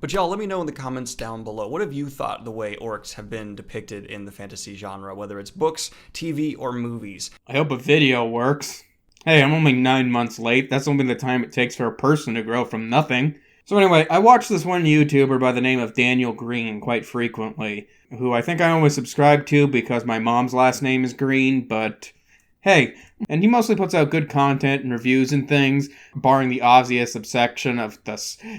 But y'all, let me know in the comments down below, what have you thought the way orcs have been depicted in the fantasy genre, whether it's books, TV, or movies? I hope a video works. Hey, I'm only 9 months late. That's only the time it takes for a person to grow from nothing. So anyway, I watch this one YouTuber by the name of Daniel Green quite frequently, who I think I only subscribe to because my mom's last name is Green, but hey, and he mostly puts out good content and reviews and things, barring the obvious obsession of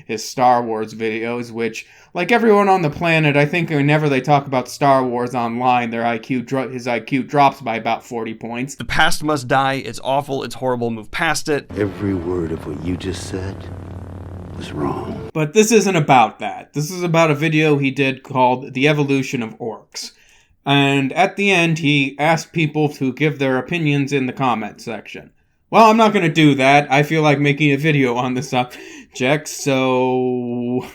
his Star Wars videos, which, like everyone on the planet, I think whenever they talk about Star Wars online, his IQ drops by about 40 points. The past must die, it's awful, it's horrible, move past it. Every word of what you just said was wrong. But this isn't about that. This is about a video he did called The Evolution of Orcs. And at the end, he asked people to give their opinions in the comment section. Well, I'm not going to do that. I feel like making a video on this subject, so...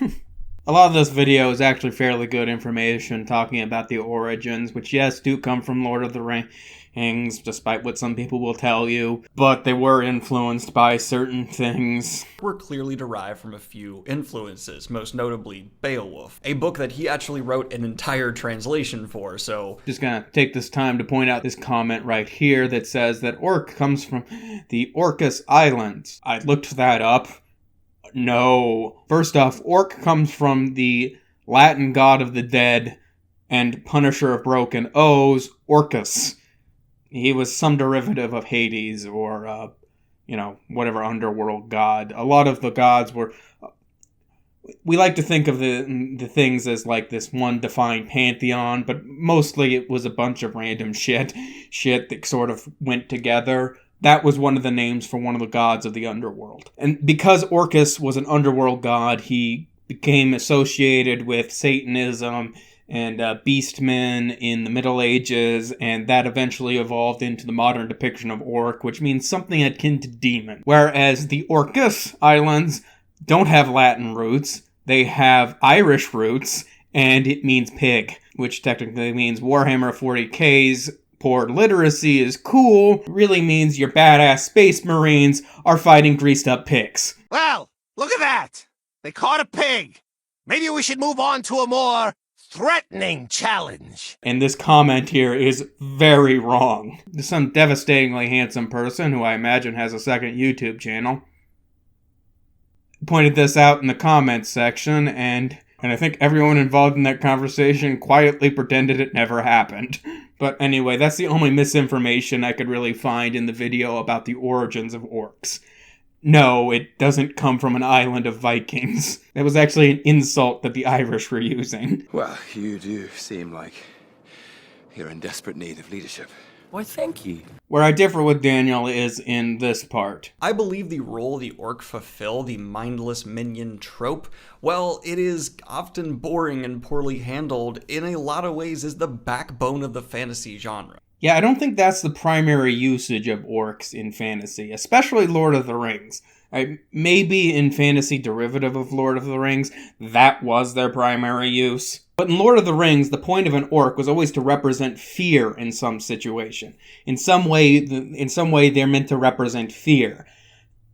A lot of this video is actually fairly good information talking about the origins, which, yes, do come from Lord of the Rings, despite what some people will tell you, but they were influenced by certain things. Were clearly derived from a few influences, most notably Beowulf, a book that he actually wrote an entire translation for, so... Just gonna take this time to point out this comment right here that says that orc comes from the Orcas Islands. I looked that up. No. First off, orc comes from the Latin god of the dead and punisher of broken O's, Orcus. He was some derivative of Hades or, whatever underworld god. A lot of the gods were... We like to think of the things as like this one defined pantheon, but mostly it was a bunch of random shit that sort of went together. That was one of the names for one of the gods of the underworld. And because Orcus was an underworld god, he became associated with Satanism and beastmen in the Middle Ages, and that eventually evolved into the modern depiction of orc, which means something akin to demon. Whereas the Orcas Islands don't have Latin roots, they have Irish roots, and it means pig, which technically means Warhammer 40K's poor literacy is cool, really means your badass space marines are fighting greased up pigs. Well, look at that! They caught a pig! Maybe we should move on to a more threatening challenge. And this comment here is very wrong. Some devastatingly handsome person, who I imagine has a second YouTube channel, pointed this out in the comments section, and I think everyone involved in that conversation quietly pretended it never happened. But anyway, that's the only misinformation I could really find in the video about the origins of orcs. No, it doesn't come from an island of Vikings. That was actually an insult that the Irish were using. Well, you do seem like you're in desperate need of leadership. Why, thank you. Where I differ with Daniel is in this part. I believe the role the orc fulfill, the mindless minion trope, well, it is often boring and poorly handled, in a lot of ways is the backbone of the fantasy genre. Yeah, I don't think that's the primary usage of orcs in fantasy, especially Lord of the Rings. Maybe in fantasy derivative of Lord of the Rings, that was their primary use. But in Lord of the Rings, the point of an orc was always to represent fear in some situation. In some way, they're meant to represent fear.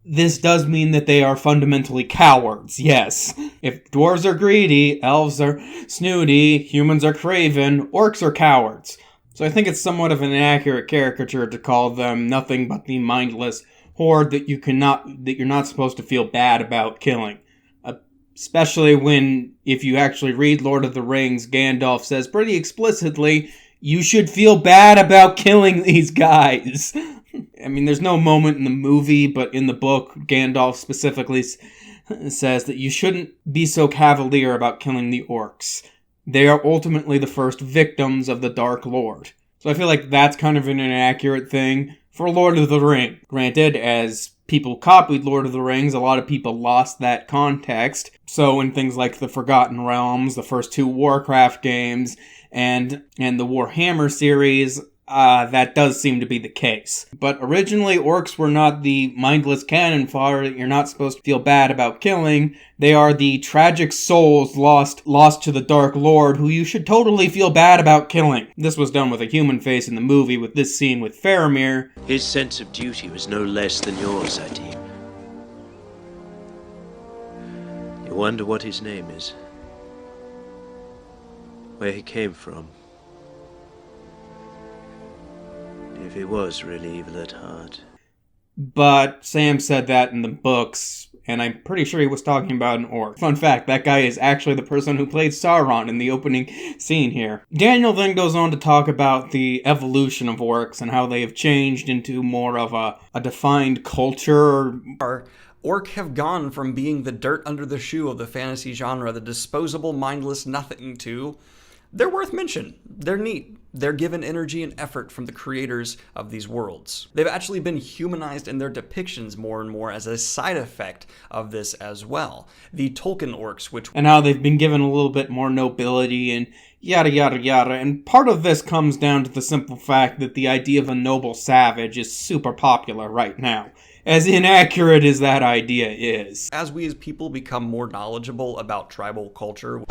This does mean that they are fundamentally cowards, yes. If dwarves are greedy, elves are snooty, humans are craven, orcs are cowards. So I think it's somewhat of an inaccurate caricature to call them nothing but the mindless horde that you're not supposed to feel bad about killing. Especially when, if you actually read Lord of the Rings, Gandalf says pretty explicitly, you should feel bad about killing these guys. I mean, there's no moment in the movie, but in the book, Gandalf specifically says that you shouldn't be so cavalier about killing the orcs. They are ultimately the first victims of the Dark Lord. So I feel like that's kind of an inaccurate thing for Lord of the Rings. Granted, as people copied Lord of the Rings, a lot of people lost that context. So in things like the Forgotten Realms, the first two Warcraft games, and the Warhammer series, that does seem to be the case. But originally, orcs were not the mindless cannon fodder that you're not supposed to feel bad about killing. They are the tragic souls lost to the Dark Lord, who you should totally feel bad about killing. This was done with a human face in the movie, with this scene with Faramir. His sense of duty was no less than yours, I deem. It wonder what his name is. Where he came from. If he was really evil at heart. But Sam said that in the books, and I'm pretty sure he was talking about an orc. Fun fact, that guy is actually the person who played Sauron in the opening scene here. Daniel then goes on to talk about the evolution of orcs and how they have changed into more of a defined culture. Orc have gone from being the dirt under the shoe of the fantasy genre, the disposable, mindless nothing, to they're worth mention. They're neat. They're given energy and effort from the creators of these worlds. They've actually been humanized in their depictions more and more as a side effect of this as well. The Tolkien orcs, and how they've been given a little bit more nobility and yada yada yada. And part of this comes down to the simple fact that the idea of a noble savage is super popular right now. As inaccurate as that idea is. As we as people become more knowledgeable about tribal culture,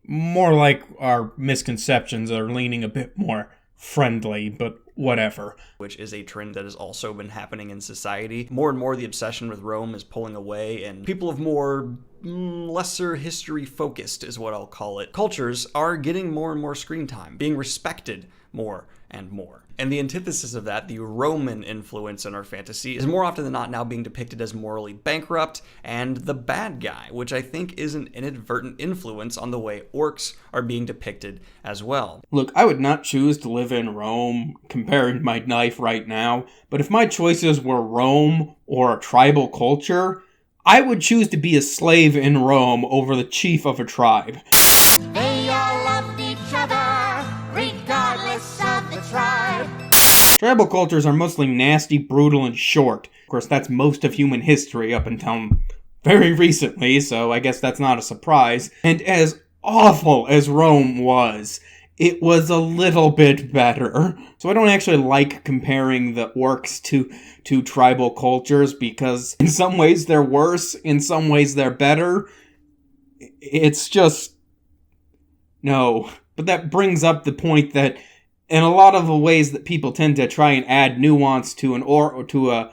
more like our misconceptions are leaning a bit more friendly, but whatever. Which is a trend that has also been happening in society. More and more the obsession with Rome is pulling away, and people of more lesser history focused is what I'll call it. Cultures are getting more and more screen time, being respected more and more. And the antithesis of that, the Roman influence in our fantasy, is more often than not now being depicted as morally bankrupt and the bad guy, which I think is an inadvertent influence on the way orcs are being depicted as well. Look, I would not choose to live in Rome comparing my life right now, but if my choices were Rome or a tribal culture, I would choose to be a slave in Rome over the chief of a tribe. They all loved each other, regardless of the tribe. Tribal cultures are mostly nasty, brutal, and short. Of course, that's most of human history up until very recently, so I guess that's not a surprise. And as awful as Rome was, it was a little bit better. So I don't actually like comparing the orcs to tribal cultures, because in some ways they're worse, in some ways they're better. It's just... no. But that brings up the point that in a lot of the ways that people tend to try and add nuance to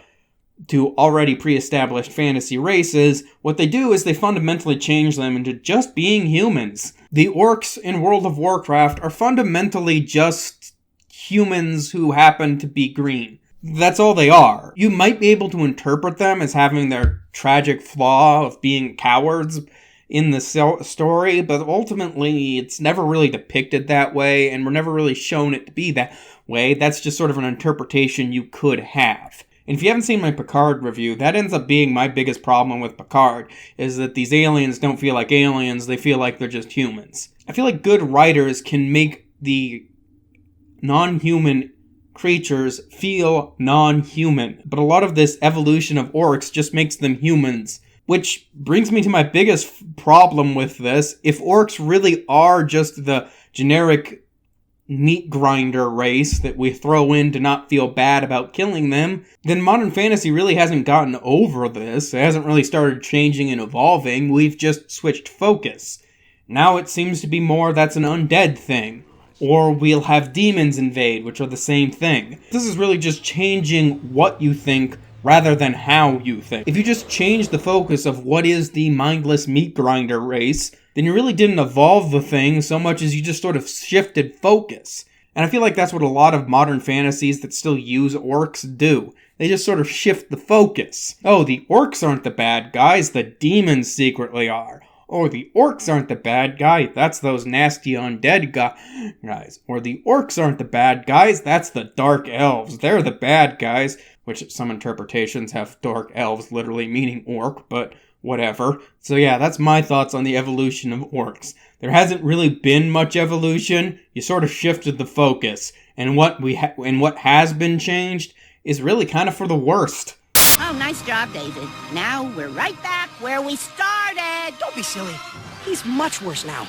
to already pre-established fantasy races, what they do is they fundamentally change them into just being humans. The orcs in World of Warcraft are fundamentally just humans who happen to be green. That's all they are. You might be able to interpret them as having their tragic flaw of being cowards in the story, but ultimately it's never really depicted that way, and we're never really shown it to be that way. That's just sort of an interpretation you could have. And if you haven't seen my Picard review, that ends up being my biggest problem with Picard, is that these aliens don't feel like aliens, they feel like they're just humans. I feel like good writers can make the non-human creatures feel non-human, but a lot of this evolution of orcs just makes them humans. Which brings me to my biggest problem with this. If orcs really are just the generic meat grinder race that we throw in to not feel bad about killing them, then modern fantasy really hasn't gotten over this. It hasn't really started changing and evolving. We've just switched focus. Now it seems to be more that's an undead thing. Or we'll have demons invade, which are the same thing. This is really just changing what you think rather than how you think. If you just change the focus of what is the mindless meat grinder race, then you really didn't evolve the thing so much as you just sort of shifted focus. And I feel like that's what a lot of modern fantasies that still use orcs do. They just sort of shift the focus. Oh, the orcs aren't the bad guys, the demons secretly are. Or the orcs aren't the bad guy, that's those nasty undead guys. Or the orcs aren't the bad guys, that's the dark elves, they're the bad guys. Which some interpretations have dark elves literally meaning orc, but whatever. So yeah, that's my thoughts on the evolution of orcs. There hasn't really been much evolution, you sort of shifted the focus. And what has been changed is really kind of for the worst. Oh, nice job, David. Now we're right back where we started. Don't be silly. He's much worse now.